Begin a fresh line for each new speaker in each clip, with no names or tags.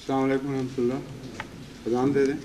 السلام علیکم ورحمۃ اللہ. اذان دے دیں.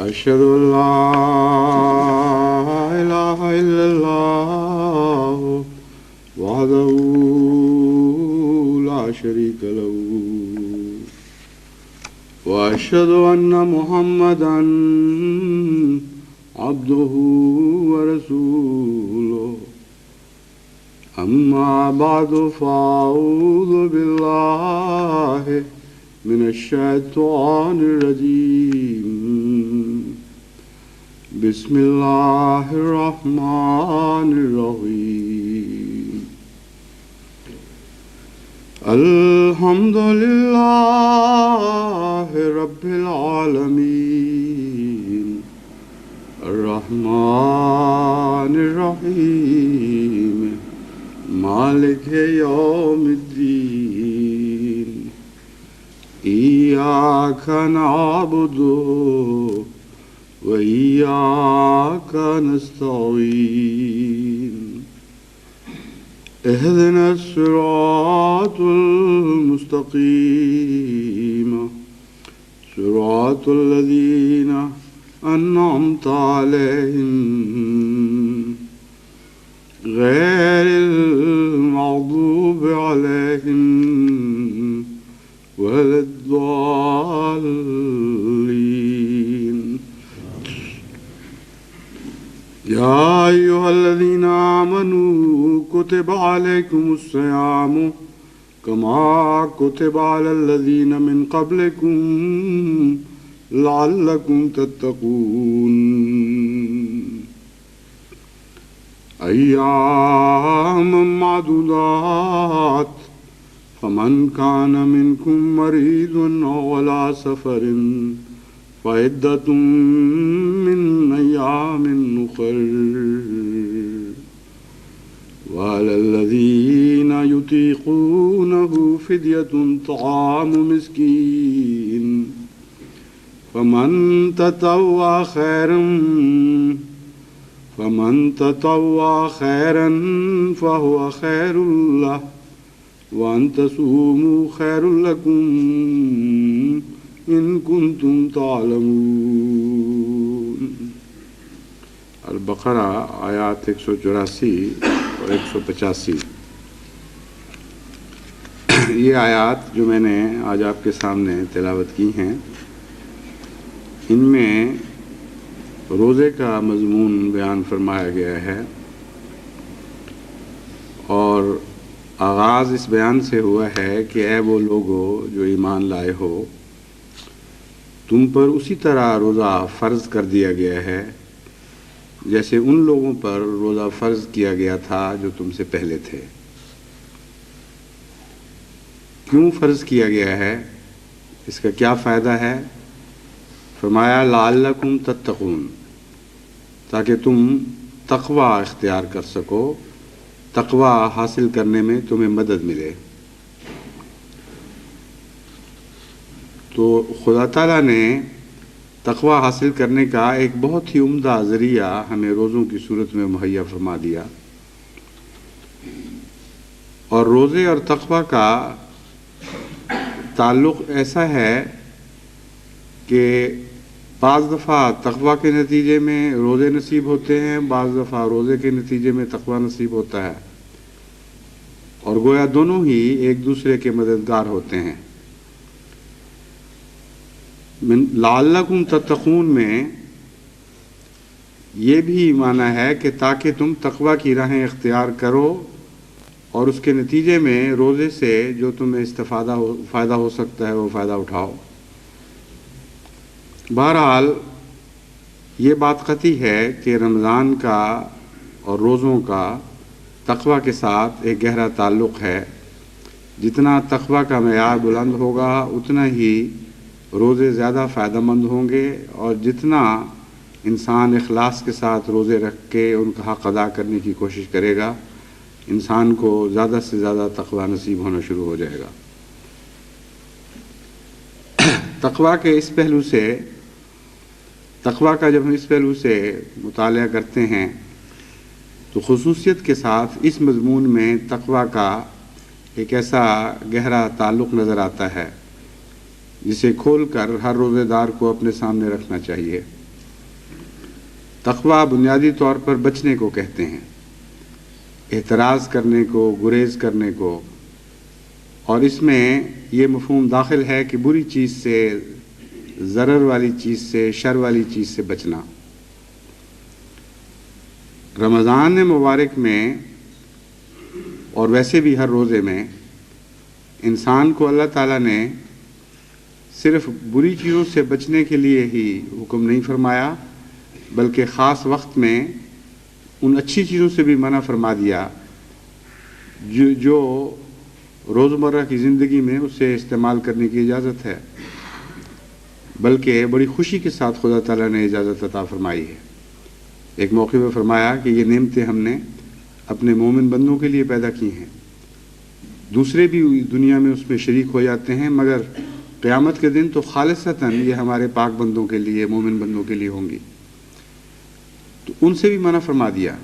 أشهد أن لا إله إلا الله وحده لا شريك له وأشهد أن محمدا عبده ورسوله أما بعد فأعوذ بالله من الشيطان الرجيم بسم الله الرحمن الرحيم الحمد لله رب العالمين الرحمن الرحيم مالك يوم الدين إياك نعبد وإياك نستعين اهدنا الصراط المستقيم صراط الذين أنعمت عليهم غير المغضوب عليهم ولا الضالين يا أيها الذين آمنوا كتب عليكم الصيام كما كتب على الذين من قبلكم لعلكم تتقون أياما معدودات فمن كان منكم مريضا أو على سفر فعدة من أيام أخر وعلى الذين يطيقونه فدية طعام مسكين فمن تطوع خيرا فهو خير له وأن تصوموا خير لكم إن كنتم تعلمون۔ البقرہ آیات 184 اور 185۔ یہ آیات جو میں نے آج آپ کے سامنے تلاوت کی ہیں، ان میں روزے کا مضمون بیان فرمایا گیا ہے، اور آغاز اس بیان سے ہوا ہے کہ اے وہ لوگو جو ایمان لائے ہو، تم پر اسی طرح روزہ فرض کر دیا گیا ہے جیسے ان لوگوں پر روزہ فرض کیا گیا تھا جو تم سے پہلے تھے۔ کیوں فرض کیا گیا ہے؟ اس کا کیا فائدہ ہے؟ فرمایا لعلکم تتقون، تاکہ تم تقوی اختیار کر سکو، تقوی حاصل کرنے میں تمہیں مدد ملے۔ تو خدا تعالیٰ نے تقوی حاصل کرنے کا ایک بہت ہی عمدہ ذریعہ ہمیں روزوں کی صورت میں مہیا فرما دیا، اور روزے اور تقوی کا تعلق ایسا ہے کہ بعض دفعہ تقوی کے نتیجے میں روزے نصیب ہوتے ہیں، بعض دفعہ روزے کے نتیجے میں تقوی نصیب ہوتا ہے، اور گویا دونوں ہی ایک دوسرے کے مددگار ہوتے ہیں۔ لعلکم تتقون میں یہ بھی معنی ہے کہ تاکہ تم تقوی کی راہیں اختیار کرو اور اس کے نتیجے میں روزے سے جو تمہیں فائدہ ہو سکتا ہے وہ فائدہ اٹھاؤ۔ بہرحال یہ بات قطعی ہے کہ رمضان کا اور روزوں کا تقوی کے ساتھ ایک گہرا تعلق ہے۔ جتنا تقوی کا معیار بلند ہوگا اتنا ہی روزے زیادہ فائدہ مند ہوں گے، اور جتنا انسان اخلاص کے ساتھ روزے رکھ کے ان کا حق ادا کرنے کی کوشش کرے گا، انسان کو زیادہ سے زیادہ تقوی نصیب ہونا شروع ہو جائے گا۔ تقوی کے اس پہلو سے، تقوی کا جب ہم اس پہلو سے مطالعہ کرتے ہیں تو خصوصیت کے ساتھ اس مضمون میں تقوی کا ایک ایسا گہرا تعلق نظر آتا ہے جسے کھول کر ہر روزے دار کو اپنے سامنے رکھنا چاہیے۔ تقوی بنیادی طور پر بچنے کو کہتے ہیں، اعتراض کرنے کو، گریز کرنے کو، اور اس میں یہ مفہوم داخل ہے کہ بری چیز سے، ضرر والی چیز سے، شر والی چیز سے بچنا۔ رمضان مبارک میں اور ویسے بھی ہر روزے میں انسان کو اللہ تعالیٰ نے صرف بری چیزوں سے بچنے کے لیے ہی حکم نہیں فرمایا، بلکہ خاص وقت میں ان اچھی چیزوں سے بھی منع فرما دیا جو روزمرہ کی زندگی میں اسے استعمال کرنے کی اجازت ہے، بلکہ بڑی خوشی کے ساتھ خدا تعالیٰ نے اجازت عطا فرمائی ہے۔ ایک موقع میں فرمایا کہ یہ نعمتیں ہم نے اپنے مومن بندوں کے لیے پیدا کی ہیں، دوسرے بھی دنیا میں اس میں شریک ہو جاتے ہیں، مگر قیامت کے دن تو خالصتاً یہ ہمارے پاک بندوں کے لیے، مومن بندوں کے لیے ہوں گی، تو ان سے بھی منع فرما دیا۔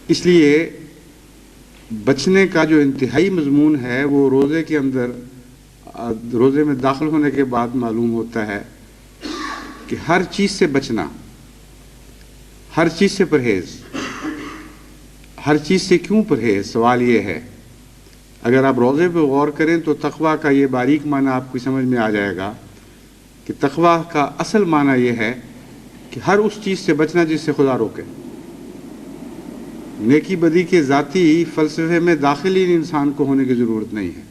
اس لیے بچنے کا جو انتہائی مضمون ہے وہ روزے کے اندر، روزے میں داخل ہونے کے بعد معلوم ہوتا ہے کہ ہر چیز سے بچنا، ہر چیز سے پرہیز۔ ہر چیز سے کیوں پرہیز؟ سوال یہ ہے۔ اگر آپ روزے پہ غور کریں تو تقوی کا یہ باریک معنی آپ کو سمجھ میں آ جائے گا کہ تقوی کا اصل معنی یہ ہے کہ ہر اس چیز سے بچنا جس سے خدا روکے۔ نیکی بدی کے ذاتی فلسفے میں داخل ہی انسان کو ہونے کی ضرورت نہیں ہے،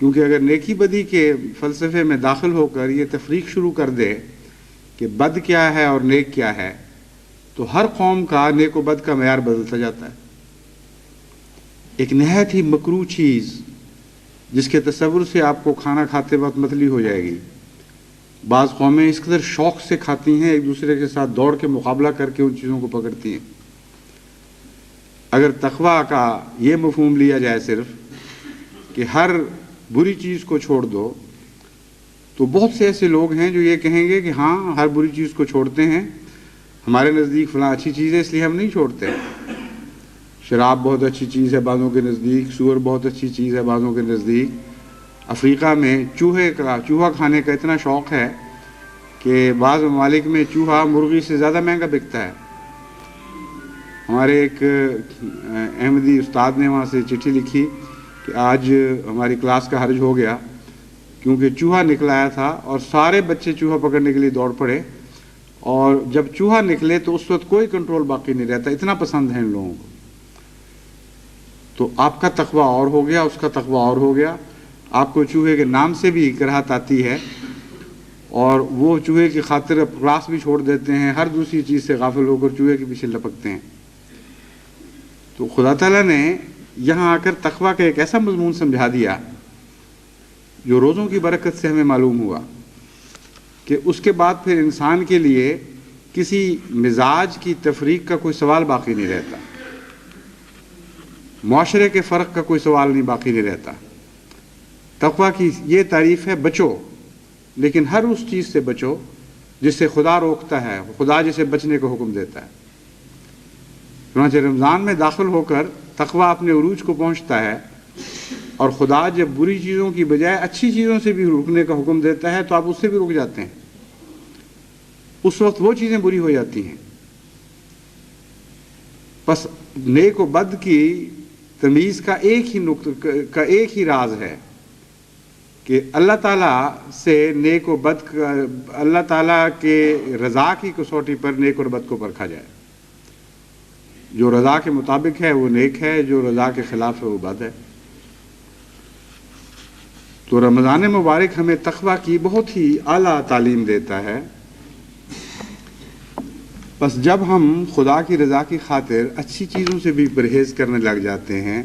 کیونکہ اگر نیکی بدی کے فلسفے میں داخل ہو کر یہ تفریق شروع کر دے کہ بد کیا ہے اور نیک کیا ہے، تو ہر قوم کا نیک و بد کا معیار بدلتا جاتا ہے۔ ایک نہایت ہی مکروہ چیز جس کے تصور سے آپ کو کھانا کھاتے وقت متلی ہو جائے گی. بعض قومیں اس قدر شوق سے کھاتی ہیں، ایک دوسرے کے ساتھ دوڑ کے مقابلہ کر کے ان چیزوں کو پکڑتی ہیں. اگر تقویٰ کا یہ مفہوم لیا جائے صرف کہ ہر بری چیز کو چھوڑ دو، تو بہت سے ایسے لوگ ہیں جو یہ کہیں گے کہ ہاں ہر بری چیز کو چھوڑتے ہیں، ہمارے نزدیک فلاں اچھی چیز ہے اس لیے ہم نہیں چھوڑتے. شراب بہت اچھی چیز ہے بعضوں کے نزدیک، سور بہت اچھی چیز ہے بعضوں کے نزدیک. افریقہ میں چوہا کھانے کا اتنا شوق ہے کہ بعض ممالک میں چوہا مرغی سے زیادہ مہنگا بکتا ہے. ہمارے ایک احمدی استاد نے وہاں سے چٹھی لکھی کہ آج ہماری کلاس کا حرج ہو گیا کیونکہ چوہا نکل آیا تھا اور سارے بچے چوہا پکڑنے کے لیے دوڑ پڑے، اور جب چوہا نکلے تو اس وقت کوئی کنٹرول باقی نہیں رہتا، اتنا پسند ہے ان لوگوں کو. تو آپ کا تقویٰ اور ہو گیا، اس کا تقویٰ اور ہو گیا. آپ کو چوہے کے نام سے بھی کراہت آتی ہے، اور وہ چوہے کی خاطر کلاس بھی چھوڑ دیتے ہیں، ہر دوسری چیز سے غافل ہو کر چوہے کے پیچھے لپکتے ہیں. تو خدا تعالیٰ نے یہاں آ کر تقویٰ کا ایک ایسا مضمون سمجھا دیا جو روزوں کی برکت سے ہمیں معلوم ہوا کہ اس کے بعد پھر انسان کے لیے کسی مزاج کی تفریق کا کوئی سوال باقی نہیں رہتا، معاشرے کے فرق کا کوئی سوال نہیں باقی نہیں رہتا. تقویٰ کی یہ تعریف ہے بچو، لیکن ہر اس چیز سے بچو جس سے خدا روکتا ہے، خدا جسے بچنے کا حکم دیتا ہے. چنانچہ رمضان میں داخل ہو کر تقویٰ اپنے عروج کو پہنچتا ہے، اور خدا جب بری چیزوں کی بجائے اچھی چیزوں سے بھی رکنے کا حکم دیتا ہے تو آپ اس سے بھی رک جاتے ہیں. اس وقت وہ چیزیں بری ہو جاتی ہیں. بس نیک و بد کی تمیز کا ایک ہی راز ہے کہ اللہ تعالیٰ سے نیک و بد کا، اللہ تعالیٰ کے رضا کی کسوٹی پر نیک اور بد کو پرکھا جائے. جو رضا کے مطابق ہے وہ نیک ہے، جو رضا کے خلاف ہے وہ بد ہے. تو رمضان مبارک ہمیں تقویٰ کی بہت ہی اعلیٰ تعلیم دیتا ہے. بس جب ہم خدا کی رضا کی خاطر اچھی چیزوں سے بھی پرہیز کرنے لگ جاتے ہیں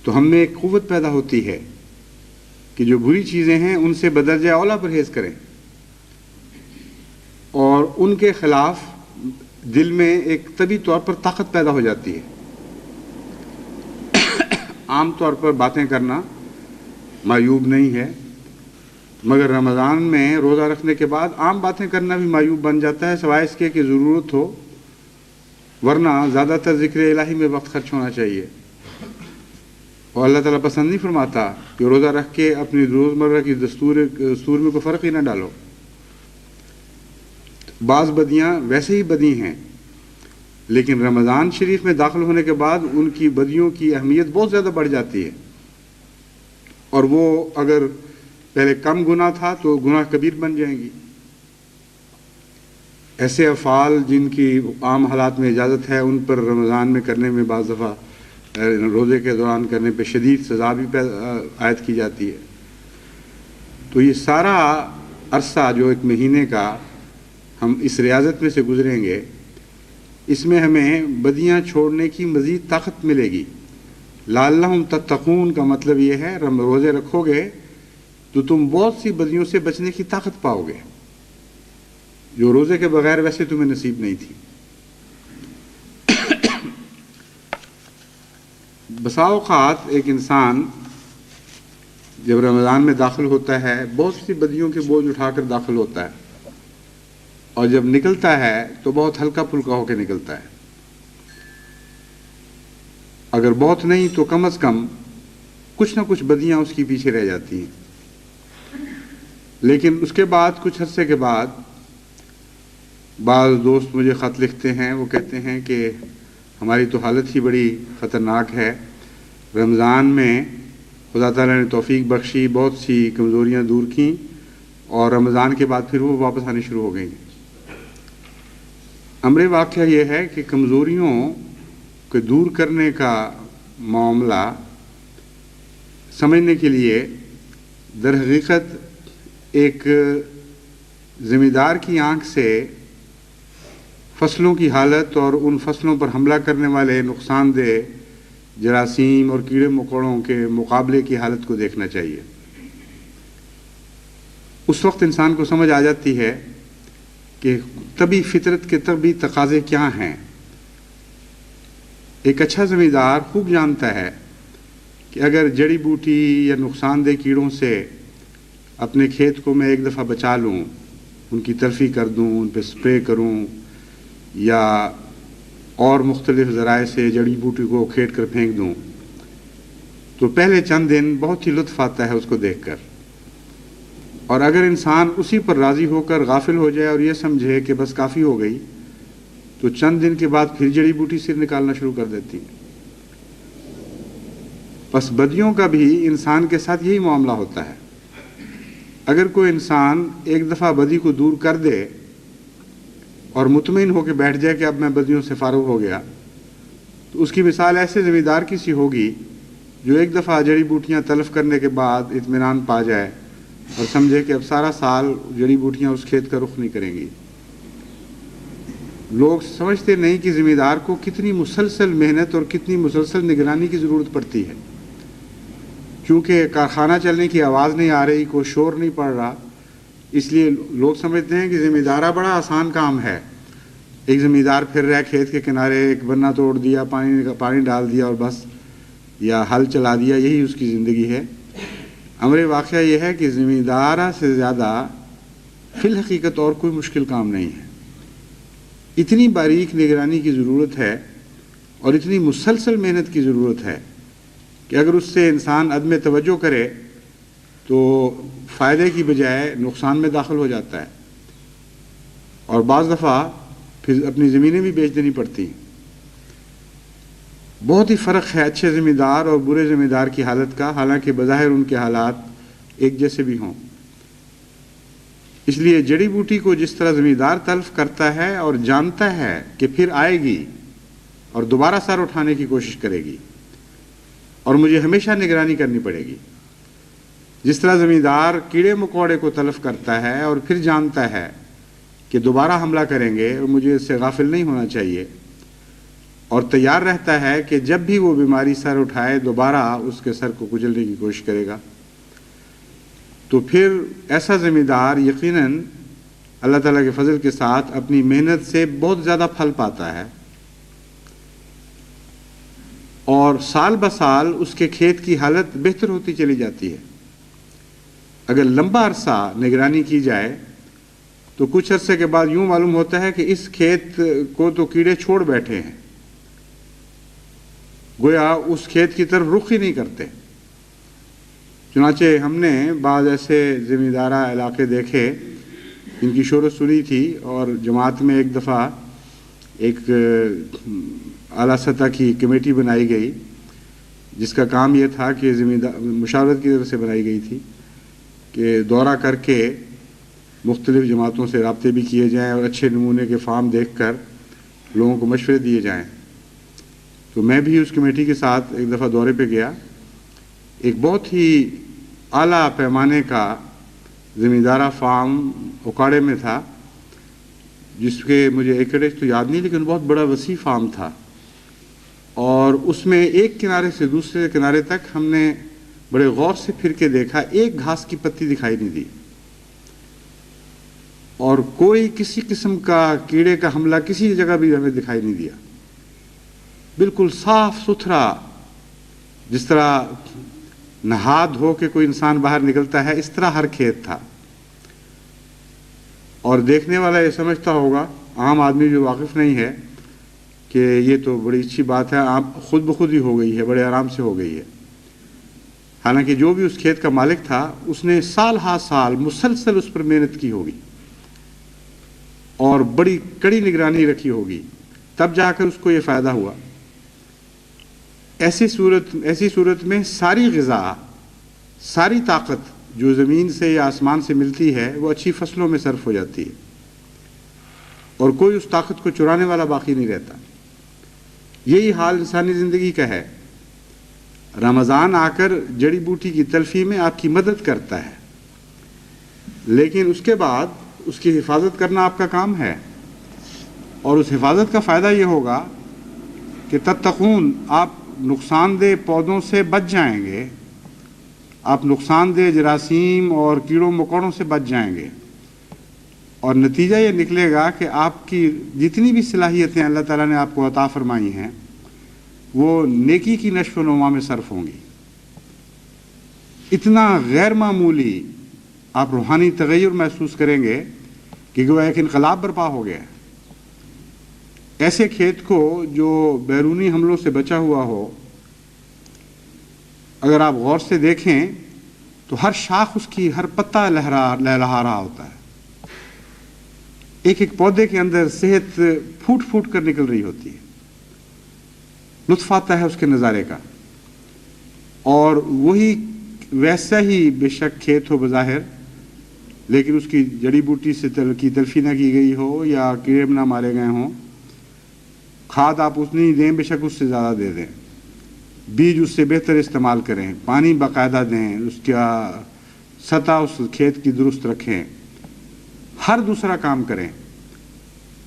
تو ہم میں ایک قوت پیدا ہوتی ہے کہ جو بری چیزیں ہیں ان سے بدرجہ اولیٰ پرہیز کریں، اور ان کے خلاف دل میں ایک طبی طور پر طاقت پیدا ہو جاتی ہے. عام طور پر باتیں کرنا معیوب نہیں ہے، مگر رمضان میں روزہ رکھنے کے بعد عام باتیں کرنا بھی معیوب بن جاتا ہے، سوائے اس کے کہ ضرورت ہو، ورنہ زیادہ تر ذکر الہی میں وقت خرچ ہونا چاہیے. اور اللہ تعالیٰ پسند نہیں فرماتا کہ روزہ رکھ کے اپنی روزمرہ کی دستور میں کوئی فرق ہی نہ ڈالو. بعض بدیاں ویسے ہی بدی ہیں، لیکن رمضان شریف میں داخل ہونے کے بعد ان کی بدیوں کی اہمیت بہت زیادہ بڑھ جاتی ہے، اور وہ اگر پہلے کم گناہ تھا تو گناہ کبیر بن جائیں گی. ایسے افعال جن کی عام حالات میں اجازت ہے ان پر رمضان میں کرنے میں بعض دفعہ روزے کے دوران کرنے پہ شدید سزا بھی عائد کی جاتی ہے. تو یہ سارا عرصہ جو ایک مہینے کا ہم اس ریاضت میں سے گزریں گے، اس میں ہمیں بدیاں چھوڑنے کی مزید طاقت ملے گی. لعلہم تتقون کا مطلب یہ ہے روزے رکھو گے تو تم بہت سی بدیوں سے بچنے کی طاقت پاؤ گے جو روزے کے بغیر ویسے تمہیں نصیب نہیں تھی. بسا اوقات ایک انسان جب رمضان میں داخل ہوتا ہے بہت سی بدیوں کے بوجھ اٹھا کر داخل ہوتا ہے، اور جب نکلتا ہے تو بہت ہلکا پھلکا ہو کے نکلتا ہے. اگر بہت نہیں تو کم از کم کچھ نہ کچھ بدیاں اس کی پیچھے رہ جاتی ہیں. لیکن اس کے بعد کچھ عرصے کے بعد بعض دوست مجھے خط لکھتے ہیں، وہ کہتے ہیں کہ ہماری تو حالت ہی بڑی خطرناک ہے، رمضان میں خدا تعالیٰ نے توفیق بخشی، بہت سی کمزوریاں دور کیں، اور رمضان کے بعد پھر وہ واپس آنی شروع ہو گئیں. امر واقعہ یہ ہے کہ کمزوریوں کو دور کرنے کا معاملہ سمجھنے کے لیے در حقیقت ایک ذمہ دار کی آنکھ سے فصلوں کی حالت اور ان فصلوں پر حملہ کرنے والے نقصان دہ جراثیم اور کیڑے مکوڑوں کے مقابلے کی حالت کو دیکھنا چاہیے۔ اس وقت انسان کو سمجھ آ جاتی ہے کہ طبی فطرت کے طبی تقاضے کیا ہیں۔ ایک اچھا زمیندار خوب جانتا ہے کہ اگر جڑی بوٹی یا نقصان دہ کیڑوں سے اپنے کھیت کو میں ایک دفعہ بچا لوں، ان کی تلفی کر دوں، ان پہ سپرے کروں یا اور مختلف ذرائع سے جڑی بوٹی کو کھیٹ کر پھینک دوں، تو پہلے چند دن بہت ہی لطف آتا ہے اس کو دیکھ کر، اور اگر انسان اسی پر راضی ہو کر غافل ہو جائے اور یہ سمجھے کہ بس کافی ہو گئی، تو چند دن کے بعد پھر جڑی بوٹی سر نکالنا شروع کر دیتی۔ پس بدیوں کا بھی انسان کے ساتھ یہی معاملہ ہوتا ہے۔ اگر کوئی انسان ایک دفعہ بدی کو دور کر دے اور مطمئن ہو کے بیٹھ جائے کہ اب میں بدیوں سے فارغ ہو گیا، تو اس کی مثال ایسے زمیندار کی سی ہوگی جو ایک دفعہ جڑی بوٹیاں تلف کرنے کے بعد اطمینان پا جائے اور سمجھے کہ اب سارا سال جڑی بوٹیاں اس کھیت کا رخ نہیں کریں گی۔ لوگ سمجھتے نہیں کہ زمیندار کو کتنی مسلسل محنت اور کتنی مسلسل نگرانی کی ضرورت پڑتی ہے، کیونکہ کارخانہ چلنے کی آواز نہیں آ رہی، کوئی شور نہیں پڑ رہا، اس لیے لوگ سمجھتے ہیں کہ زمیندارہ بڑا آسان کام ہے۔ ایک زمیندار پھر رہا کھیت کے کنارے، ایک بنا توڑ دیا، پانی ڈال دیا اور بس، یا ہل چلا دیا، یہی اس کی زندگی ہے۔ امر واقعہ یہ ہے کہ زمیندارہ سے زیادہ فی الحقیقت اور کوئی مشکل کام نہیں ہے۔ اتنی باریک نگرانی کی ضرورت ہے اور اتنی مسلسل محنت کی ضرورت ہے کہ اگر اس سے انسان عدم توجہ کرے تو فائدے کی بجائے نقصان میں داخل ہو جاتا ہے، اور بعض دفعہ پھر اپنی زمینیں بھی بیچ دینی پڑتی ہیں۔ بہت ہی فرق ہے اچھے زمیندار اور برے زمیندار کی حالت کا، حالانکہ بظاہر ان کے حالات ایک جیسے بھی ہوں۔ اس لیے جڑی بوٹی کو جس طرح زمیندار تلف کرتا ہے اور جانتا ہے کہ پھر آئے گی اور دوبارہ سر اٹھانے کی کوشش کرے گی اور مجھے ہمیشہ نگرانی کرنی پڑے گی، جس طرح زمیندار کیڑے مکوڑے کو تلف کرتا ہے اور پھر جانتا ہے کہ دوبارہ حملہ کریں گے اور مجھے اس سے غافل نہیں ہونا چاہیے، اور تیار رہتا ہے کہ جب بھی وہ بیماری سر اٹھائے دوبارہ اس کے سر کو کچلنے کی کوشش کرے گا، تو پھر ایسا زمیندار یقیناً اللہ تعالیٰ کے فضل کے ساتھ اپنی محنت سے بہت زیادہ پھل پاتا ہے، اور سال بہ سال اس کے کھیت کی حالت بہتر ہوتی چلی جاتی ہے۔ اگر لمبا عرصہ نگرانی کی جائے تو کچھ عرصے کے بعد یوں معلوم ہوتا ہے کہ اس کھیت کو تو کیڑے چھوڑ بیٹھے ہیں، گویا اس کھیت کی طرف رخ ہی نہیں کرتے۔ چنانچہ ہم نے بعض ایسے زمیندارہ علاقے دیکھے جن کی شہرت سنی تھی، اور جماعت میں ایک دفعہ ایک اعلیٰ سطح کی کمیٹی بنائی گئی جس کا کام یہ تھا کہ مشاورت کی طرف سے بنائی گئی تھی کہ دورہ کر کے مختلف جماعتوں سے رابطے بھی کیے جائیں اور اچھے نمونے کے فارم دیکھ کر لوگوں کو مشورے دیے جائیں۔ تو میں بھی اس کمیٹی کے ساتھ ایک دفعہ دورے پہ گیا۔ ایک بہت ہی اعلیٰ پیمانے کا زمیندارہ فارم اکاڑے میں تھا، جس کے مجھے ایکڑیج تو یاد نہیں، لیکن بہت بڑا وسیع فارم تھا، اور اس میں ایک کنارے سے دوسرے کنارے تک ہم نے بڑے غور سے پھر کے دیکھا، ایک گھاس کی پتی دکھائی نہیں دی، اور کوئی کسی قسم کا کیڑے کا حملہ کسی جگہ بھی ہمیں دکھائی نہیں دیا۔ بالکل صاف ستھرا، جس طرح نہاد ہو کے کوئی انسان باہر نکلتا ہے، اس طرح ہر کھیت تھا۔ اور دیکھنے والا یہ سمجھتا ہوگا، عام آدمی جو واقف نہیں ہے، کہ یہ تو بڑی اچھی بات ہے، آپ خود بخود ہی ہو گئی ہے، بڑے آرام سے ہو گئی ہے۔ حالانکہ جو بھی اس کھیت کا مالک تھا اس نے سال ہا سال مسلسل اس پر محنت کی ہوگی اور بڑی کڑی نگرانی رکھی ہوگی، تب جا کر اس کو یہ فائدہ ہوا۔ ایسی صورت میں ساری غذا، ساری طاقت جو زمین سے یا آسمان سے ملتی ہے وہ اچھی فصلوں میں صرف ہو جاتی ہے، اور کوئی اس طاقت کو چرانے والا باقی نہیں رہتا۔ یہی حال انسانی زندگی کا ہے۔ رمضان آ کر جڑی بوٹی کی تلفی میں آپ کی مدد کرتا ہے، لیکن اس کے بعد اس کی حفاظت کرنا آپ کا کام ہے، اور اس حفاظت کا فائدہ یہ ہوگا کہ تتقون، آپ نقصان دہ پودوں سے بچ جائیں گے، آپ نقصان دہ جراثیم اور کیڑوں مکوڑوں سے بچ جائیں گے، اور نتیجہ یہ نکلے گا کہ آپ کی جتنی بھی صلاحیتیں اللہ تعالیٰ نے آپ کو عطا فرمائی ہیں وہ نیکی کی نشو و نما میں صرف ہوں گی۔ اتنا غیر معمولی آپ روحانی تغیر محسوس کریں گے کہ گویا ایک انقلاب برپا ہو گیا ہے۔ ایسے کھیت کو جو بیرونی حملوں سے بچا ہوا ہو، اگر آپ غور سے دیکھیں تو ہر شاخ اس کی، ہر پتا لہلہا رہا ہوتا ہے، ایک ایک پودے کے اندر صحت پھوٹ پھوٹ کر نکل رہی ہوتی ہے، لطف آتا ہے اس کے نظارے کا۔ اور وہی ویسا ہی بے شک کھیت ہو بظاہر، لیکن اس کی جڑی بوٹی سے کی تلفی نہ کی گئی ہو یا کیڑے نہ مارے گئے ہوں، کھاد آپ اتنی ہی دیں، بے شک اس سے زیادہ دے دیں، بیج اس سے بہتر استعمال کریں، پانی باقاعدہ دیں، اس کا سطح اس کھیت کی درست رکھیں، ہر دوسرا کام کریں،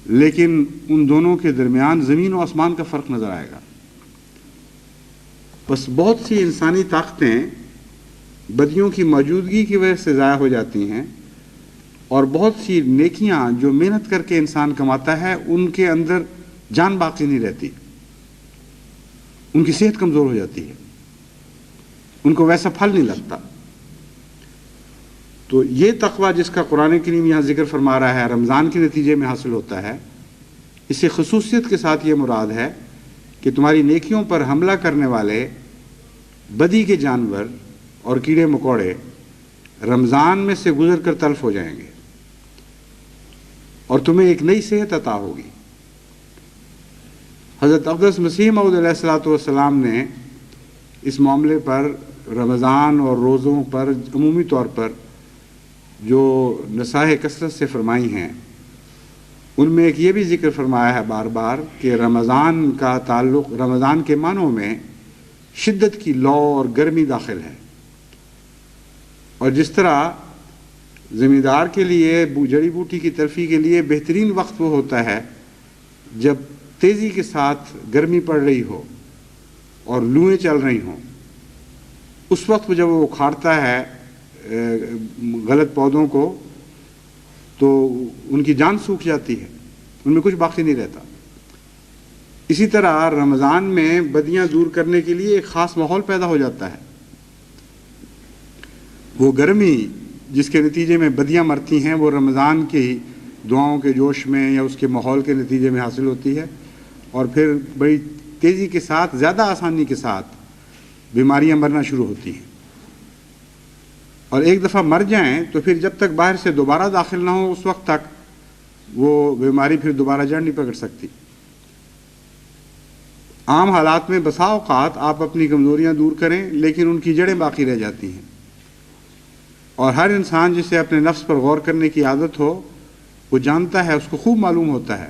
لیکن ان دونوں کے درمیان زمین و آسمان کا فرق نظر آئے گا۔ بس بہت سی انسانی طاقتیں بدیوں کی موجودگی کی وجہ سے ضائع ہو جاتی ہیں، اور بہت سی نیکیاں جو محنت کر کے انسان کماتا ہے ان کے اندر جان باقی نہیں رہتی، ان کی صحت کمزور ہو جاتی ہے، ان کو ویسا پھل نہیں لگتا۔ تو یہ تقویٰ جس کا قرآن کریم یہاں ذکر فرما رہا ہے رمضان کے نتیجے میں حاصل ہوتا ہے، اس سے خصوصیت کے ساتھ یہ مراد ہے کہ تمہاری نیکیوں پر حملہ کرنے والے بدی کے جانور اور کیڑے مکوڑے رمضان میں سے گزر کر تلف ہو جائیں گے اور تمہیں ایک نئی صحت عطا ہوگی۔ حضرت اقدس مسیح موعود علیہ الصلوۃ والسلام نے اس معاملے پر رمضان اور روزوں پر عمومی طور پر جو نصائح کثرت سے فرمائی ہیں، ان میں ایک یہ بھی ذکر فرمایا ہے بار بار کہ رمضان کا تعلق، رمضان کے معنوں میں شدت کی لو اور گرمی داخل ہے، اور جس طرح زمیندار کے لیے جڑی بوٹی کی تلفی کے لیے بہترین وقت وہ ہوتا ہے جب تیزی کے ساتھ گرمی پڑ رہی ہو اور لوئیں چل رہی ہوں، اس وقت جب وہ اکھاڑتا ہے غلط پودوں کو تو ان کی جان سوکھ جاتی ہے، ان میں کچھ باقی نہیں رہتا۔ اسی طرح رمضان میں بدیاں دور کرنے کے لیے ایک خاص ماحول پیدا ہو جاتا ہے۔ وہ گرمی جس کے نتیجے میں بدیاں مرتی ہیں وہ رمضان کی دعاؤں کے جوش میں یا اس کے ماحول کے نتیجے میں حاصل ہوتی ہے، اور پھر بڑی تیزی کے ساتھ، زیادہ آسانی کے ساتھ بیماریاں مرنا شروع ہوتی ہیں، اور ایک دفعہ مر جائیں تو پھر جب تک باہر سے دوبارہ داخل نہ ہو اس وقت تک وہ بیماری پھر دوبارہ جڑ نہیں پکڑ سکتی۔ عام حالات میں بسا اوقات آپ اپنی کمزوریاں دور کریں لیکن ان کی جڑیں باقی رہ جاتی ہیں، اور ہر انسان جسے اپنے نفس پر غور کرنے کی عادت ہو وہ جانتا ہے، اس کو خوب معلوم ہوتا ہے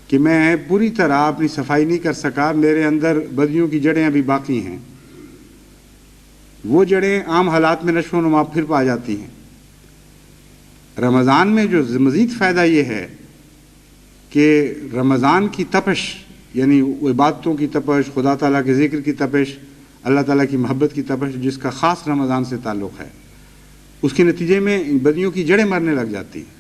کہ میں پوری طرح اپنی صفائی نہیں کر سکا، میرے اندر بدیوں کی جڑیں ابھی باقی ہیں۔ وہ جڑیں عام حالات میں نشو و نما پھر پا جاتی ہیں۔ رمضان میں جو مزید فائدہ یہ ہے کہ رمضان کی تپش، یعنی عبادتوں کی تپش، خدا تعالیٰ کے ذکر کی تپش، اللہ تعالیٰ کی محبت کی تپش جس کا خاص رمضان سے تعلق ہے، اس کے نتیجے میں بدیوں کی جڑیں مرنے لگ جاتی ہیں۔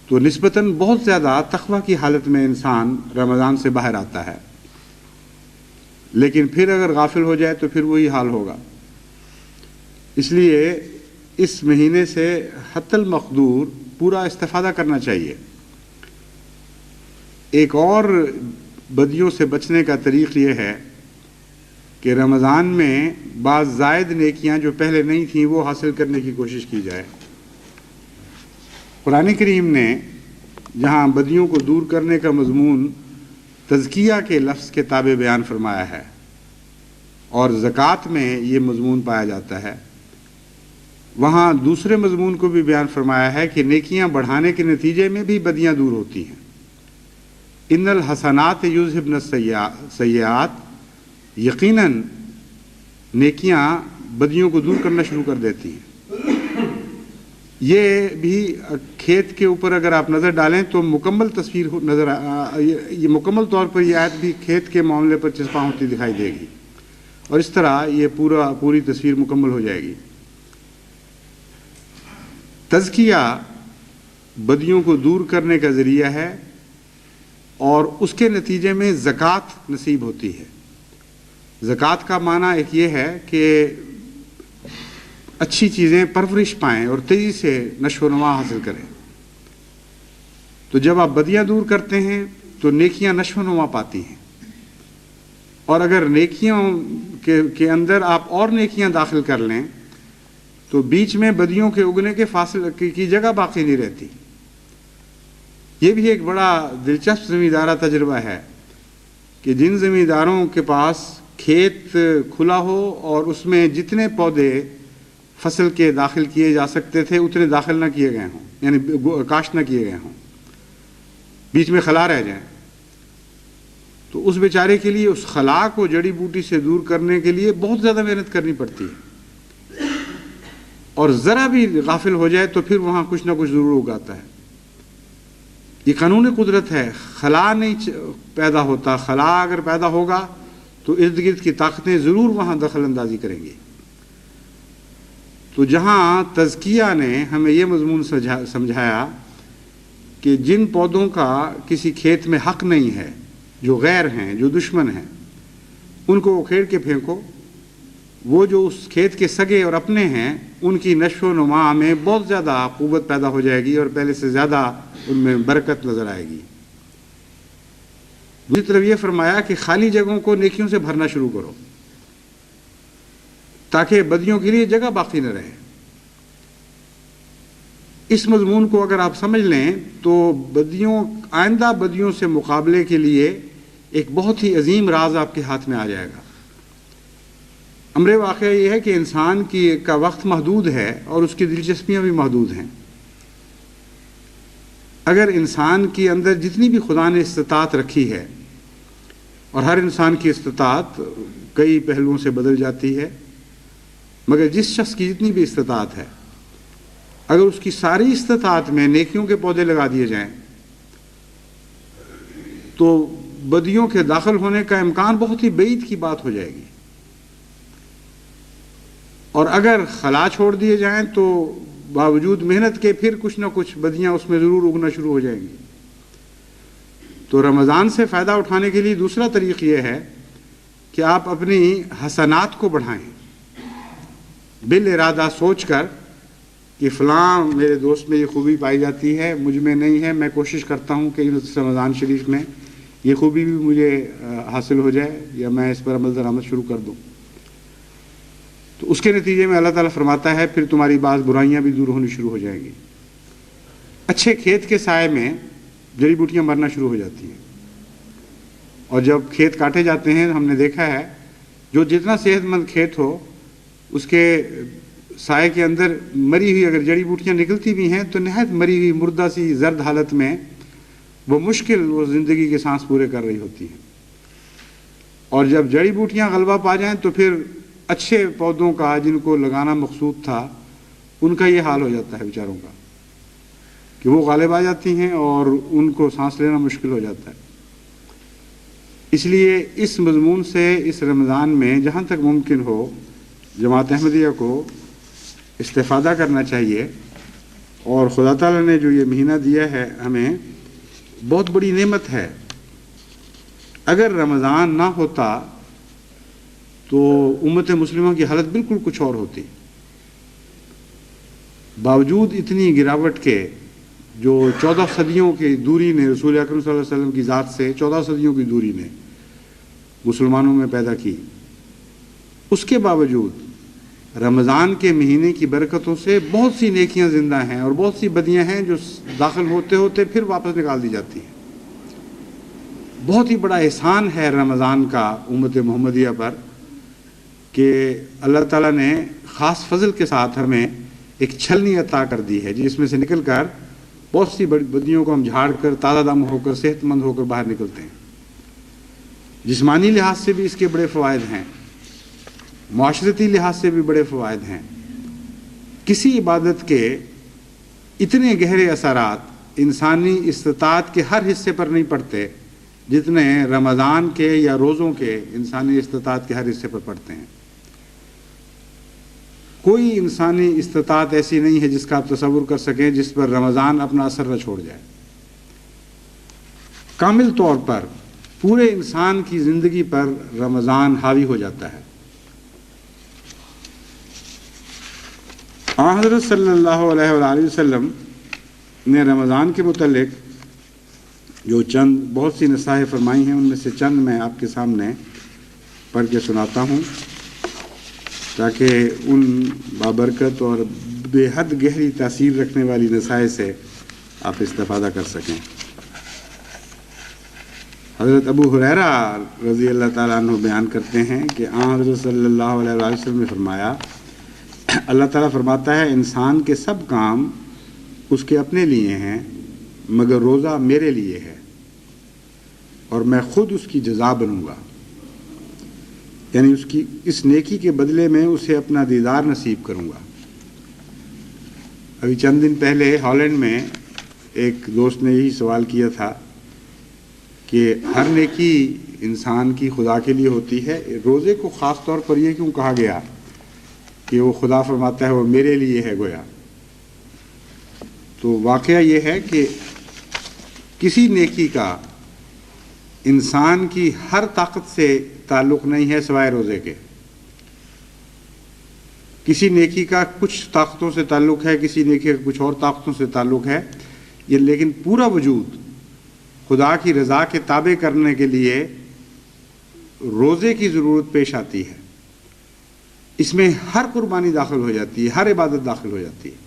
تو نسبتاً بہت زیادہ تقویٰ کی حالت میں انسان رمضان سے باہر آتا ہے، لیکن پھر اگر غافل ہو جائے تو پھر وہی حال ہوگا۔ اس لیے اس مہینے سے حتی المقدور پورا استفادہ کرنا چاہیے۔ ایک اور بدیوں سے بچنے کا طریق یہ ہے کہ رمضان میں بعض زائد نیکیاں جو پہلے نہیں تھیں وہ حاصل کرنے کی کوشش کی جائے۔ قرآن کریم نے جہاں بدیوں کو دور کرنے کا مضمون تزکیہ کے لفظ کے تابع بیان فرمایا ہے، اور زکوٰۃ میں یہ مضمون پایا جاتا ہے، وہاں دوسرے مضمون کو بھی بیان فرمایا ہے کہ نیکیاں بڑھانے کے نتیجے میں بھی بدیاں دور ہوتی ہیں۔ ان الحسنات یذہبن السیئات، یقیناً نیکیاں بدیوں کو دور کرنا شروع کر دیتی ہیں۔ یہ بھی کھیت کے اوپر اگر آپ نظر ڈالیں تو مکمل تصویر نظر یہ مکمل طور پر یہ آیت بھی کھیت کے معاملے پر چسپاں ہوتی دکھائی دے گی، اور اس طرح یہ پوری تصویر مکمل ہو جائے گی۔ تزکیہ بدیوں کو دور کرنے کا ذریعہ ہے، اور اس کے نتیجے میں زکوٰۃ نصیب ہوتی ہے۔ زکوٰۃ کا معنی ایک یہ ہے کہ اچھی چیزیں پرورش پائیں اور تیزی سے نشو و نما حاصل کریں۔ تو جب آپ بدیاں دور کرتے ہیں تو نیکیاں نشو و نما پاتی ہیں، اور اگر نیکیوں کے اندر آپ اور نیکیاں داخل کر لیں تو بیچ میں بدیوں کے اگنے کے فاصلے کی جگہ باقی نہیں رہتی۔ یہ بھی ایک بڑا دلچسپ زمیندارہ تجربہ ہے کہ جن زمینداروں کے پاس کھیت کھلا ہو اور اس میں جتنے پودے فصل کے داخل کیے جا سکتے تھے اتنے داخل نہ کیے گئے ہوں، یعنی کاشت نہ کیے گئے ہوں، بیچ میں خلا رہ جائیں، تو اس بیچارے کے لیے اس خلا کو جڑی بوٹی سے دور کرنے کے لیے بہت زیادہ محنت کرنی پڑتی ہے، اور ذرا بھی غافل ہو جائے تو پھر وہاں کچھ نہ کچھ ضرور اگاتا ہے۔ یہ قانون قدرت ہے، خلا نہیں پیدا ہوتا، خلا اگر پیدا ہوگا تو ارد گرد کی طاقتیں ضرور وہاں دخل اندازی کریں گی۔ تو جہاں تزکیہ نے ہمیں یہ مضمون سمجھایا کہ جن پودوں کا کسی کھیت میں حق نہیں ہے، جو غیر ہیں، جو دشمن ہیں، ان کو اکھیڑ کے پھینکو، وہ جو اس کھیت کے سگے اور اپنے ہیں ان کی نشو و نما میں بہت زیادہ قوت پیدا ہو جائے گی اور پہلے سے زیادہ ان میں برکت نظر آئے گی۔ دوسری طرف یہ فرمایا کہ خالی جگہوں کو نیکیوں سے بھرنا شروع کرو تاکہ بدیوں کے لیے جگہ باقی نہ رہے۔ اس مضمون کو اگر آپ سمجھ لیں تو آئندہ بدیوں سے مقابلے کے لیے ایک بہت ہی عظیم راز آپ کے ہاتھ میں آ جائے گا۔ امر واقعہ یہ ہے کہ انسان کا وقت محدود ہے اور اس کی دلچسپیاں بھی محدود ہیں۔ اگر انسان کے اندر جتنی بھی خدا نے استطاعت رکھی ہے، اور ہر انسان کی استطاعت کئی پہلوؤں سے بدل جاتی ہے، مگر جس شخص کی جتنی بھی استطاعت ہے، اگر اس کی ساری استطاعت میں نیکیوں کے پودے لگا دیے جائیں تو بدیوں کے داخل ہونے کا امکان بہت ہی بعید کی بات ہو جائے گی، اور اگر خلا چھوڑ دیے جائیں تو باوجود محنت کے پھر کچھ نہ کچھ بدیاں اس میں ضرور اگنا شروع ہو جائیں گی۔ تو رمضان سے فائدہ اٹھانے کے لیے دوسرا طریقہ یہ ہے کہ آپ اپنی حسنات کو بڑھائیں، بالارادہ سوچ کر کہ فلاں میرے دوست میں یہ خوبی پائی جاتی ہے، مجھ میں نہیں ہے، میں کوشش کرتا ہوں کہ اس رمضان شریف میں یہ خوبی بھی مجھے حاصل ہو جائے یا میں اس پر عمل درآمد شروع کر دوں۔ تو اس کے نتیجے میں اللہ تعالیٰ فرماتا ہے پھر تمہاری بعض برائیاں بھی دور ہونی شروع ہو جائیں گی۔ اچھے کھیت کے سائے میں جڑی بوٹیاں مرنا شروع ہو جاتی ہیں، اور جب کھیت کاٹے جاتے ہیں ہم نے دیکھا ہے جو جتنا صحت مند کھیت ہو اس کے سائے کے اندر مری ہوئی اگر جڑی بوٹیاں نکلتی بھی ہیں تو نہایت مری ہوئی مردہ سی زرد حالت میں وہ زندگی کے سانس پورے کر رہی ہوتی ہیں، اور جب جڑی بوٹیاں غلبہ پا جائیں تو پھر اچھے پودوں کا جن کو لگانا مقصود تھا ان کا یہ حال ہو جاتا ہے بیچاروں کا کہ وہ غالب آ جاتی ہیں اور ان کو سانس لینا مشکل ہو جاتا ہے۔ اس لیے اس مضمون سے اس رمضان میں جہاں تک ممکن ہو جماعت احمدیہ کو استفادہ کرنا چاہیے، اور خدا تعالیٰ نے جو یہ مہینہ دیا ہے ہمیں بہت بڑی نعمت ہے۔ اگر رمضان نہ ہوتا تو امت مسلمہ کی حالت بالکل کچھ اور ہوتی۔ باوجود اتنی گراوٹ کے جو 14 صدیوں کی دوری نے رسول اکرم صلی اللہ علیہ وسلم کی ذات سے 14 صدیوں کی دوری نے مسلمانوں میں پیدا کی، اس کے باوجود رمضان کے مہینے کی برکتوں سے بہت سی نیکیاں زندہ ہیں اور بہت سی بدیاں ہیں جو داخل ہوتے ہوتے پھر واپس نکال دی جاتی ہیں۔ بہت ہی بڑا احسان ہے رمضان کا امت محمدیہ پر کہ اللہ تعالیٰ نے خاص فضل کے ساتھ ہمیں ایک چھلنی عطا کر دی ہے جس میں سے نکل کر بہت سی بڑی بدیوں کو ہم جھاڑ کر تازہ دم ہو کر صحت مند ہو کر باہر نکلتے ہیں۔ جسمانی لحاظ سے بھی اس کے بڑے فوائد ہیں، معاشرتی لحاظ سے بھی بڑے فوائد ہیں۔ کسی عبادت کے اتنے گہرے اثرات انسانی استطاعت کے ہر حصے پر نہیں پڑتے جتنے رمضان کے یا روزوں کے انسانی استطاعت کے ہر حصے پر پڑتے ہیں۔ کوئی انسانی استطاعت ایسی نہیں ہے جس کا آپ تصور کر سکیں جس پر رمضان اپنا اثر نہ چھوڑ جائے۔ کامل طور پر پورے انسان کی زندگی پر رمضان حاوی ہو جاتا ہے۔ حضرت صلی اللہ علیہ وآلہ وسلم نے رمضان کے متعلق جو چند بہت سی نصائح فرمائی ہیں، ان میں سے چند میں آپ کے سامنے پڑھ کے سناتا ہوں تاکہ ان بابرکت اور بے حد گہری تاثیر رکھنے والی نصائح سے آپ استفادہ کر سکیں۔ حضرت ابو ہریرہ رضی اللہ تعالیٰ عنہ بیان کرتے ہیں کہ حضرت صلی اللہ علیہ وآلہ وسلم نے فرمایا، اللہ تعالیٰ فرماتا ہے انسان کے سب کام اس کے اپنے لیے ہیں مگر روزہ میرے لیے ہے اور میں خود اس کی جزا بنوں گا، یعنی اس کی اس نیکی کے بدلے میں اسے اپنا دیدار نصیب کروں گا۔ ابھی چند دن پہلے ہالینڈ میں ایک دوست نے یہی سوال کیا تھا کہ ہر نیکی انسان کی خدا کے لیے ہوتی ہے، روزے کو خاص طور پر یہ کیوں کہا گیا کہ وہ خدا فرماتا ہے وہ میرے لیے ہے گویا؟ تو واقعہ یہ ہے کہ کسی نیکی کا انسان کی ہر طاقت سے تعلق نہیں ہے سوائے روزے کے۔ کسی نیکی کا کچھ طاقتوں سے تعلق ہے، کسی نیکی کا کچھ اور طاقتوں سے تعلق ہے، یہ لیکن پورا وجود خدا کی رضا کے تابع کرنے کے لیے روزے کی ضرورت پیش آتی ہے۔ اس میں ہر قربانی داخل ہو جاتی ہے، ہر عبادت داخل ہو جاتی ہے۔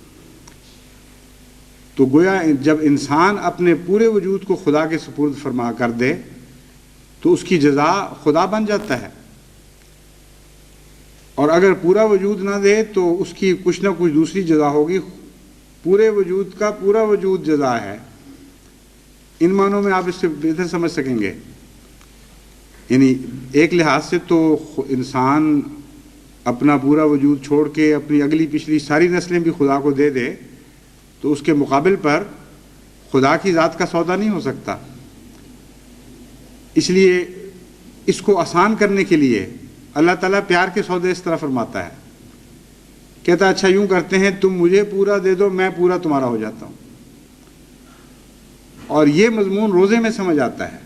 تو گویا جب انسان اپنے پورے وجود کو خدا کے سپرد فرما کر دے تو اس کی جزا خدا بن جاتا ہے، اور اگر پورا وجود نہ دے تو اس کی کچھ نہ کچھ دوسری جزا ہوگی۔ پورے وجود کا پورا وجود جزا ہے۔ ان معنوں میں آپ اس سے بہتر سمجھ سکیں گے، یعنی ایک لحاظ سے تو انسان اپنا پورا وجود چھوڑ کے اپنی اگلی پچھلی ساری نسلیں بھی خدا کو دے دے تو اس کے مقابل پر خدا کی ذات کا سودا نہیں ہو سکتا۔ اس لیے اس کو آسان کرنے کے لیے اللہ تعالیٰ پیار کے سودے اس طرح فرماتا ہے، کہتا اچھا یوں کرتے ہیں تم مجھے پورا دے دو، میں پورا تمہارا ہو جاتا ہوں۔ اور یہ مضمون روزے میں سمجھ آتا ہے،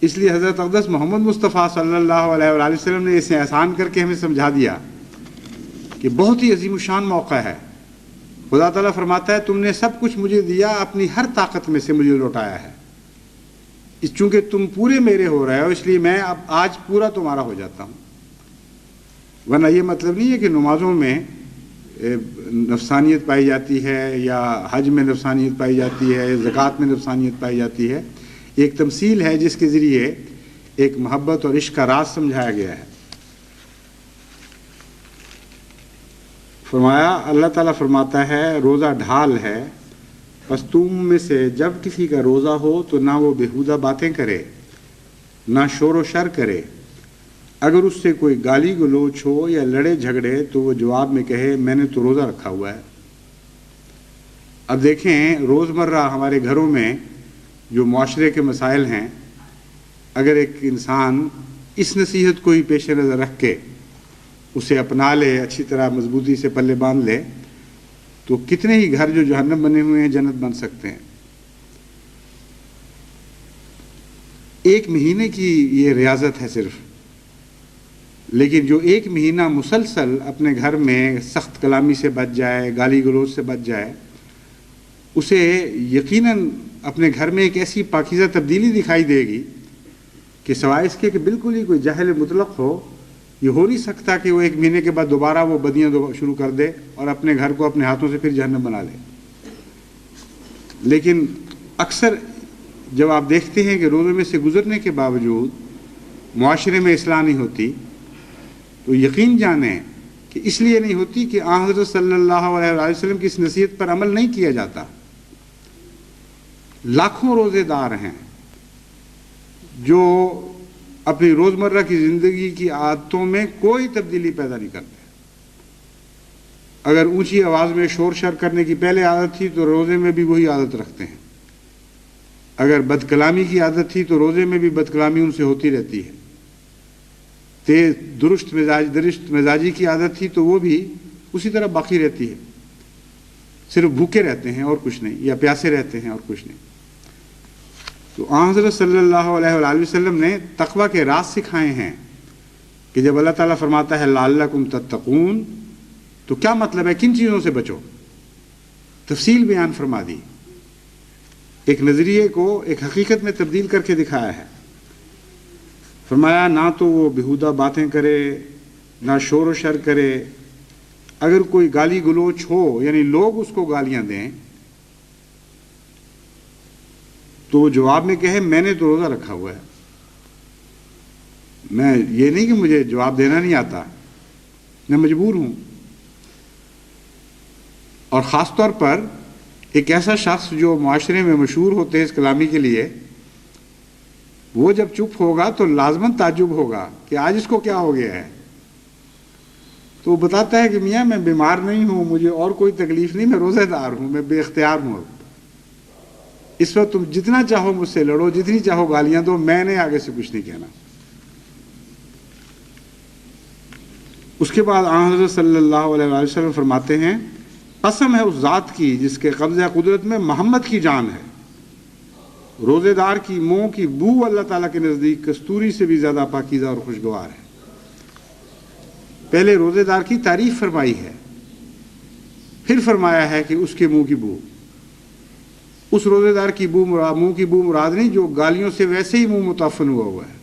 اس لیے حضرت اقدس محمد مصطفیٰ صلی اللہ علیہ وآلہ وسلم نے اسے آسان کر کے ہمیں سمجھا دیا کہ بہت ہی عظیم الشان موقع ہے۔ خدا تعالیٰ فرماتا ہے تم نے سب کچھ مجھے دیا، اپنی ہر طاقت میں سے مجھے لوٹایا ہے، چونکہ تم پورے میرے ہو رہے ہو اس لیے میں اب آج پورا تمہارا ہو جاتا ہوں۔ ورنہ یہ مطلب نہیں ہے کہ نمازوں میں نفسانیت پائی جاتی ہے یا حج میں نفسانیت پائی جاتی ہے، زکوٰۃ میں نفسانیت پائی جاتی ہے۔ ایک تمثیل ہے جس کے ذریعے ایک محبت اور عشق کا راز سمجھایا گیا ہے۔ فرمایا اللہ تعالیٰ فرماتا ہے روزہ ڈھال ہے، پس تم میں سے جب کسی کا روزہ ہو تو نہ وہ بےہودہ باتیں کرے نہ شور و شر کرے، اگر اس سے کوئی گالی گلوچ ہو یا لڑے جھگڑے تو وہ جواب میں کہے میں نے تو روزہ رکھا ہوا ہے۔ اب دیکھیں روزمرہ ہمارے گھروں میں جو معاشرے کے مسائل ہیں، اگر ایک انسان اس نصیحت کو ہی پیش نظر رکھ کے اسے اپنا لے، اچھی طرح مضبوطی سے پلے باندھ لے، تو کتنے ہی گھر جو جہنم بنے ہوئے ہیں جنت بن سکتے ہیں۔ ایک مہینے کی یہ ریاضت ہے صرف، لیکن جو ایک مہینہ مسلسل اپنے گھر میں سخت کلامی سے بچ جائے، گالی گلوچ سے بچ جائے، اسے یقیناً اپنے گھر میں ایک ایسی پاکیزہ تبدیلی دکھائی دے گی کہ سوائے اس کے کہ بالکل ہی کوئی جاہل مطلق ہو، یہ ہو نہیں سکتا کہ وہ ایک مہینے کے بعد دوبارہ وہ بدیاں شروع کر دے اور اپنے گھر کو اپنے ہاتھوں سے پھر جہنم بنا لے۔ لیکن اکثر جب آپ دیکھتے ہیں کہ روزے میں سے گزرنے کے باوجود معاشرے میں اصلاح نہیں ہوتی، تو یقین جانیں کہ اس لیے نہیں ہوتی کہ آن حضرت صلی اللہ علیہ وسلم کی اس نصیحت پر عمل نہیں کیا جاتا۔ لاکھوں روزے دار ہیں جو اپنی روزمرہ کی زندگی کی عادتوں میں کوئی تبدیلی پیدا نہیں کرتے، اگر اونچی آواز میں شور شر کرنے کی پہلے عادت تھی تو روزے میں بھی وہی عادت رکھتے ہیں، اگر بد کلامی کی عادت تھی تو روزے میں بھی بد کلامی ان سے ہوتی رہتی ہے، تیز درست مزاجی کی عادت تھی تو وہ بھی اسی طرح باقی رہتی ہے، صرف بھوکے رہتے ہیں اور کچھ نہیں، یا پیاسے رہتے ہیں اور کچھ نہیں۔ تو حضرت صلی اللہ علیہ وآلہ وسلم نے تقوی کے راز سکھائے ہیں کہ جب اللہ تعالیٰ فرماتا ہے لعلکم تتقون تو کیا مطلب ہے، کن چیزوں سے بچو، تفصیل بیان فرما دی، ایک نظریے کو ایک حقیقت میں تبدیل کر کے دکھایا ہے۔ فرمایا نہ تو وہ بیہودہ باتیں کرے، نہ شور و شر کرے، اگر کوئی گالی گلوچ ہو یعنی لوگ اس کو گالیاں دیں تو وہ جواب میں کہے میں نے تو روزہ رکھا ہوا ہے، میں یہ نہیں کہ مجھے جواب دینا نہیں آتا، میں مجبور ہوں۔ اور خاص طور پر ایک ایسا شخص جو معاشرے میں مشہور ہو تیز کلامی کے لیے، وہ جب چپ ہوگا تو لازماً تعجب ہوگا کہ آج اس کو کیا ہو گیا ہے، تو وہ بتاتا ہے کہ میاں میں بیمار نہیں ہوں، مجھے اور کوئی تکلیف نہیں، میں روزہ دار ہوں، میں بے اختیار ہوں، اس وقت تم جتنا چاہو مجھ سے لڑو، جتنی چاہو گالیاں دو، میں نے آگے سے کچھ نہیں کہنا۔ اس کے بعد حضرت صلی اللہ علیہ وآلہ وسلم فرماتے ہیں قسم ہے اس ذات کی جس کے قبضہ قدرت میں محمد کی جان ہے، روزے دار کی منہ کی بو اللہ تعالیٰ کے نزدیک کستوری سے بھی زیادہ پاکیزہ اور خوشگوار ہے۔ پہلے روزے دار کی تعریف فرمائی ہے، پھر فرمایا ہے کہ اس کے منہ کی بو، اس روزے دار کی منہ کی بو مراد نہیں جو گالیوں سے ویسے ہی منہ متعفن ہوا ہے،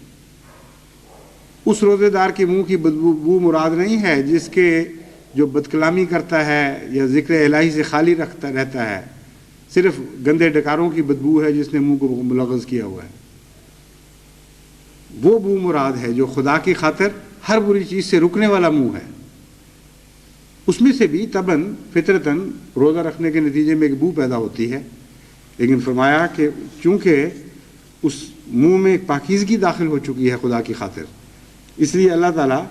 اس روزے دار کے منہ کی بو مراد نہیں ہے جس کے جو بد کلامی کرتا ہے یا ذکر الہی سے خالی رہتا ہے، صرف گندے ڈکاروں کی بدبو ہے جس نے منہ کو ملغز کیا ہوا ہے، وہ بو مراد ہے جو خدا کی خاطر ہر بری چیز سے رکنے والا منہ ہے۔ اس میں سے بھی طبعاً فطرتاً روزہ رکھنے کے نتیجے میں ایک بو پیدا ہوتی ہے، لیکن فرمایا کہ چونکہ اس منہ میں ایک پاکیزگی داخل ہو چکی ہے خدا کی خاطر، اس لیے اللہ تعالیٰ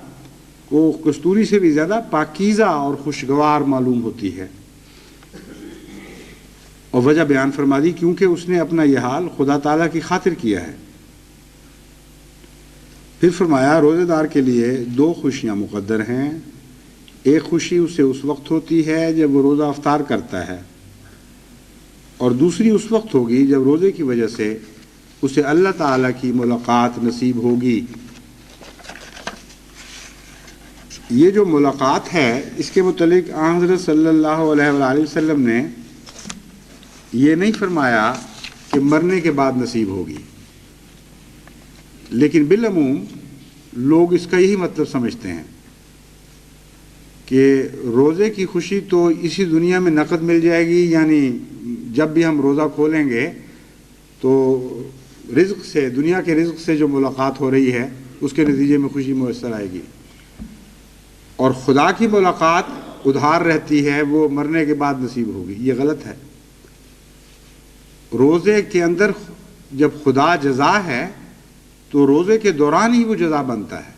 کو کستوری سے بھی زیادہ پاکیزہ اور خوشگوار معلوم ہوتی ہے۔ اور وجہ بیان فرما دی کیونکہ اس نے اپنا یہ حال خدا تعالیٰ کی خاطر کیا ہے۔ پھر فرمایا روزے دار کے لیے دو خوشیاں مقدر ہیں، ایک خوشی اسے اس وقت ہوتی ہے جب وہ روزہ افطار کرتا ہے، اور دوسری اس وقت ہوگی جب روزے کی وجہ سے اسے اللہ تعالیٰ کی ملاقات نصیب ہوگی۔ یہ جو ملاقات ہے اس کے متعلق حضرت صلی اللہ علیہ وآلہ وسلم نے یہ نہیں فرمایا کہ مرنے کے بعد نصیب ہوگی، لیکن بالعموم لوگ اس کا یہی مطلب سمجھتے ہیں کہ روزے کی خوشی تو اسی دنیا میں نقد مل جائے گی، یعنی جب بھی ہم روزہ کھولیں گے تو رزق سے، دنیا کے رزق سے جو ملاقات ہو رہی ہے اس کے نتیجے میں خوشی میسر آئے گی، اور خدا کی ملاقات ادھار رہتی ہے، وہ مرنے کے بعد نصیب ہوگی۔ یہ غلط ہے۔ روزے کے اندر جب خدا جزا ہے تو روزے کے دوران ہی وہ جزا بنتا ہے،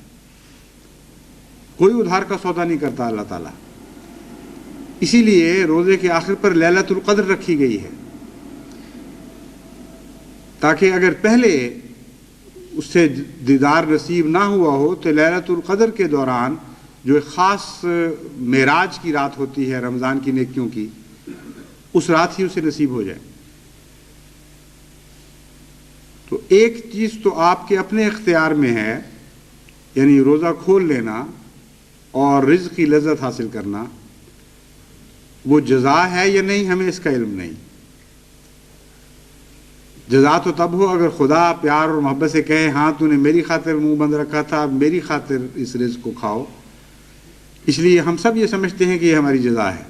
کوئی ادھار کا سودا نہیں کرتا اللہ تعالیٰ۔ اسی لیے روزے کے آخر پر لیلۃ القدر رکھی گئی ہے، تاکہ اگر پہلے اس سے دیدار نصیب نہ ہوا ہو تو لیلۃ القدر کے دوران جو ایک خاص معراج کی رات ہوتی ہے رمضان کی نیکیوں کی، اس رات ہی اسے نصیب ہو جائے۔ تو ایک چیز تو آپ کے اپنے اختیار میں ہے، یعنی روزہ کھول لینا اور رزق کی لذت حاصل کرنا، وہ جزا ہے یا نہیں ہمیں اس کا علم نہیں۔ جزا تو تب ہو اگر خدا پیار اور محبت سے کہے ہاں تو نے میری خاطر منہ بند رکھا تھا، میری خاطر اس رزق کو کھاؤ، اس لیے ہم سب یہ سمجھتے ہیں کہ یہ ہماری جزا ہے۔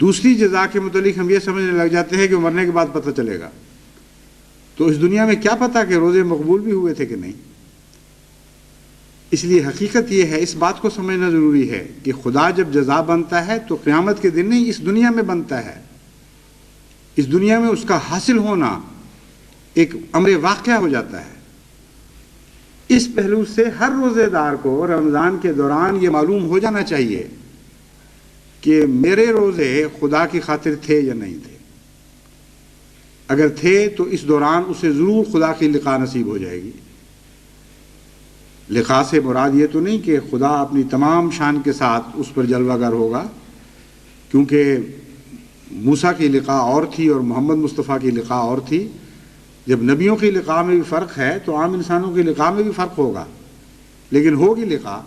دوسری جزا کے متعلق ہم یہ سمجھنے لگ جاتے ہیں کہ مرنے کے بعد پتہ چلے گا، تو اس دنیا میں کیا پتہ کہ روزے مقبول بھی ہوئے تھے کہ نہیں۔ اس لیے حقیقت یہ ہے، اس بات کو سمجھنا ضروری ہے کہ خدا جب جزا بنتا ہے تو قیامت کے دن نہیں، اس دنیا میں بنتا ہے۔ اس دنیا میں اس کا حاصل ہونا ایک امر واقعہ ہو جاتا ہے۔ اس پہلو سے ہر روزے دار کو رمضان کے دوران یہ معلوم ہو جانا چاہیے کہ میرے روزے خدا کی خاطر تھے یا نہیں تھے. اگر تھے تو اس دوران اسے ضرور خدا کی لقاء نصیب ہو جائے گی. لقاء سے مراد یہ تو نہیں کہ خدا اپنی تمام شان کے ساتھ اس پر جلوہ گر ہوگا، کیونکہ موسیٰ کی لقاء اور تھی اور محمد مصطفیٰ کی لقاء اور تھی. جب نبیوں کی لقاء میں بھی فرق ہے تو عام انسانوں کی لقاء میں بھی فرق ہوگا، لیکن ہوگی لقاء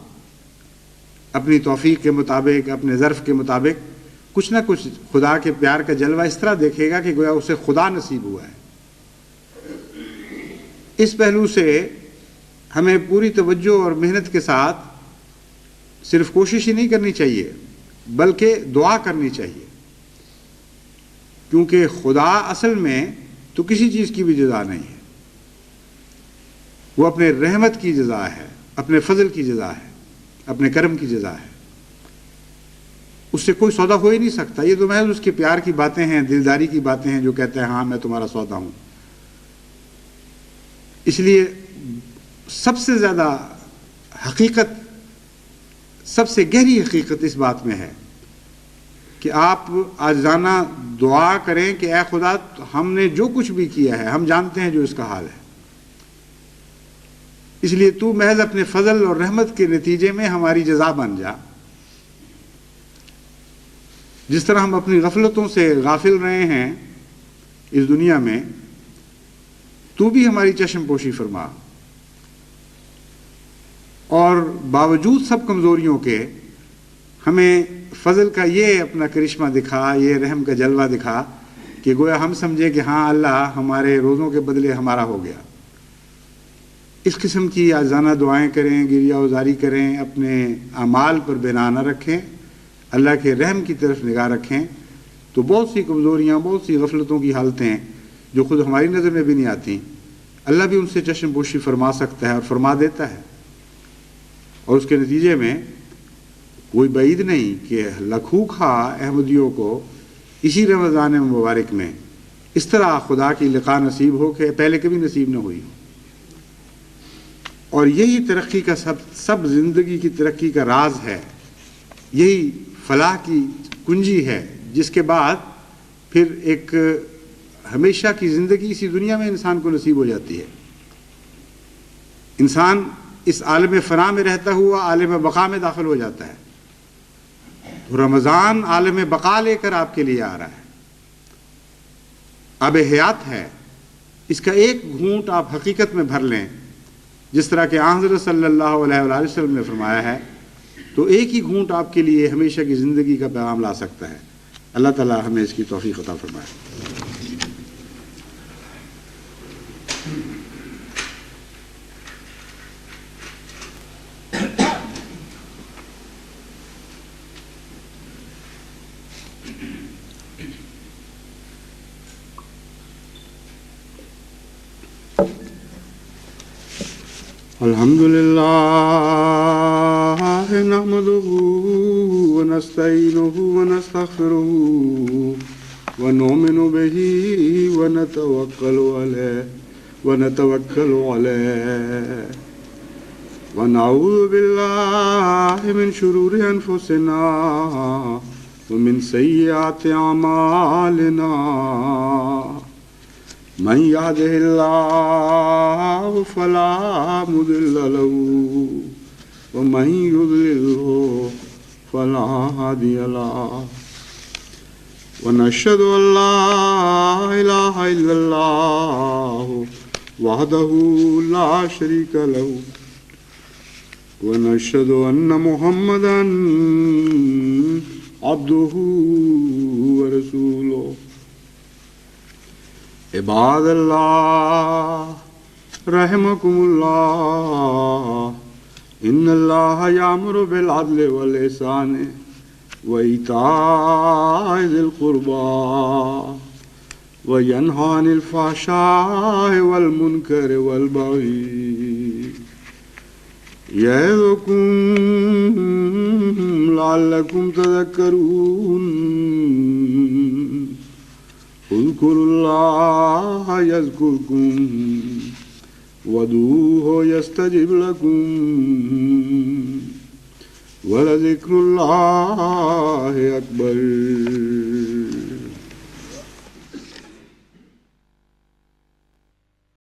اپنی توفیق کے مطابق، اپنے ظرف کے مطابق. کچھ نہ کچھ خدا کے پیار کا جلوہ اس طرح دیکھے گا کہ گویا اسے خدا نصیب ہوا ہے. اس پہلو سے ہمیں پوری توجہ اور محنت کے ساتھ صرف کوشش ہی نہیں کرنی چاہیے بلکہ دعا کرنی چاہیے، کیونکہ خدا اصل میں تو کسی چیز کی بھی جزا نہیں ہے. وہ اپنے رحمت کی جزا ہے، اپنے فضل کی جزا ہے، اپنے کرم کی جزا ہے. اس سے کوئی سودا ہو ہی نہیں سکتا. یہ تو محض اس کے پیار کی باتیں ہیں، دلداری کی باتیں ہیں جو کہتے ہیں ہاں میں تمہارا سودا ہوں. اس لیے سب سے زیادہ حقیقت، سب سے گہری حقیقت اس بات میں ہے کہ آپ عاجزانہ دعا کریں کہ اے خدا ہم نے جو کچھ بھی کیا ہے ہم جانتے ہیں جو اس کا حال ہے، اس لیے تو محض اپنے فضل اور رحمت کے نتیجے میں ہماری جزا بن جا. جس طرح ہم اپنی غفلتوں سے غافل رہے ہیں اس دنیا میں، تو بھی ہماری چشم پوشی فرما، اور باوجود سب کمزوریوں کے ہمیں فضل کا یہ اپنا کرشمہ دکھا، یہ رحم کا جلوہ دکھا کہ گویا ہم سمجھے کہ ہاں اللہ ہمارے روزوں کے بدلے ہمارا ہو گیا. اس قسم کی عاجزانہ دعائیں کریں، گریہ وزاری کریں، اپنے اعمال پر بنا نہ رکھیں، اللہ کے رحم کی طرف نگاہ رکھیں، تو بہت سی کمزوریاں، بہت سی غفلتوں کی حالتیں جو خود ہماری نظر میں بھی نہیں آتی، اللہ بھی ان سے چشم پوشی فرما سکتا ہے اور فرما دیتا ہے. اور اس کے نتیجے میں کوئی بعید نہیں کہ لکھوں کھا احمدیوں کو اسی رمضان مبارک میں اس طرح خدا کی لقاء نصیب ہو کہ پہلے کبھی نصیب نہ ہوئی. اور یہی ترقی کا سب زندگی کی ترقی کا راز ہے، یہی فلاح کی کنجی ہے، جس کے بعد پھر ایک ہمیشہ کی زندگی اسی دنیا میں انسان کو نصیب ہو جاتی ہے. انسان اس عالم فنا میں رہتا ہوا عالم بقا میں داخل ہو جاتا ہے. رمضان عالم بقا لے کر آپ کے لیے آ رہا ہے، آب حیات ہے. اس کا ایک گھونٹ آپ حقیقت میں بھر لیں، جس طرح کہ حضرت صلی اللہ علیہ وآلہ وسلم نے فرمایا ہے، تو ایک ہی گھونٹ آپ کے لیے ہمیشہ کی زندگی کا پیغام لا سکتا ہے. اللہ تعالی ہمیں اس کی توفیق عطا فرمائے. الحمد للہ نحمده ونستعینه ونستغفره ونؤمن به ونتوکل علیہ ونعوذ باللہ من شرور انفسنا ومن سیئات اعمالنا من يهده الله فلا مضل له ومن يضلل فلا هادي له ونشهد أن لا إله إلا الله وحده لا شريك له ونشهد أن محمدا عبده ورسوله. عباد اللہ رحمکم اللہ ان اللہ یامر بالعدل والإحسان وإیتاء ذی القربى وینہی عن الفحشاء والمنکر والبغی یعظکم لعلکم تذکرون. اذکروا اللہ یذکرکم وادعوہ یستجب لکم وَلَذِكْرُ اللَّهِ أَكْبَرُ.